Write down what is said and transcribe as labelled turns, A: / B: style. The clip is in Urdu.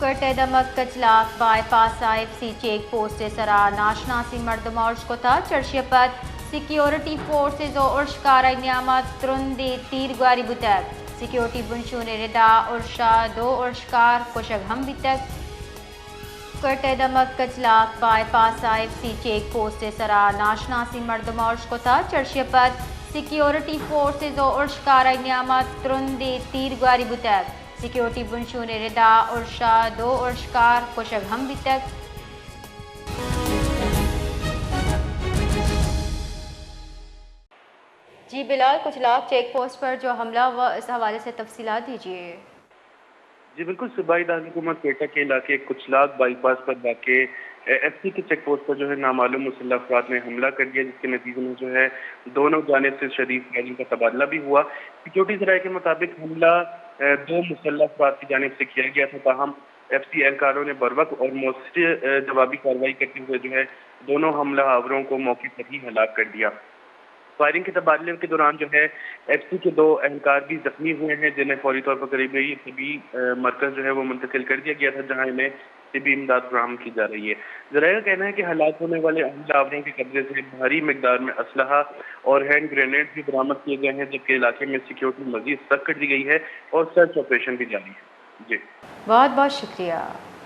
A: Kırte damak kaçlak bypass IFC check post sara naşnasi mardum orşkota çarşıpat security forces o orşkara niyamat trundi tirgwari butak security bunşune rida orşa do orşkar koşak ham bitak Kırte damak kaçlak bypass IFC check post sara naşnasi mardum orşkota çarşıpat security forces o orşkara niyamat trundi tirgwari butak security بنشون ردا ارشا دو ارشکار کوشگ ہم بھی تک جی بلال کچلاک چیک پوسٹ پر جو حملہ ہوا اس حوالے سے تفصیلات دیجیے
B: جی بالکل صوبائی دارالحکومت کوئٹہ کے علاقے کچلاک بائی پاس پر واقع ایف سی کے چیک پوسٹ پر جو ہے نامعلوم مسلح افراد نے حملہ کر دیا جس کے نتیجے میں جو ہے دونوں جانب سے شدید فائرنگ کا تبادلہ بھی ہوا سیکیورٹی ذرائع کے مطابق حملہ دو مسلح افراد کی جانب سے کیا گیا تھا تاہم ایف سی اہلکاروں نے بروقت اور مؤثر جوابی کارروائی کرتے ہوئے جو ہے دونوں حملہ آوروں کو موقع پر ہی ہلاک کر دیا فائرنگ کے تبادلے کے دوران جو ہے ایف سی کے دو اہلکار بھی زخمی ہوئے ہیں جنہیں فوری طور پر قریبی طبی مرکز جو ہے وہ منتقل کر دیا گیا تھا جہاں انہیں طبی امداد فراہم کی جا رہی ہے ذرائع کا کہنا ہے کہ ہلاک ہونے والے حملہ آوروں کے قبضے سے بھاری مقدار میں اسلحہ اور ہینڈ گرینیڈ بھی برآمد کیے گئے ہیں جبکہ علاقے میں سیکیورٹی مزید سخت کر دی گئی ہے اور سرچ آپریشن بھی جاری ہے جی
A: بہت بہت شکریہ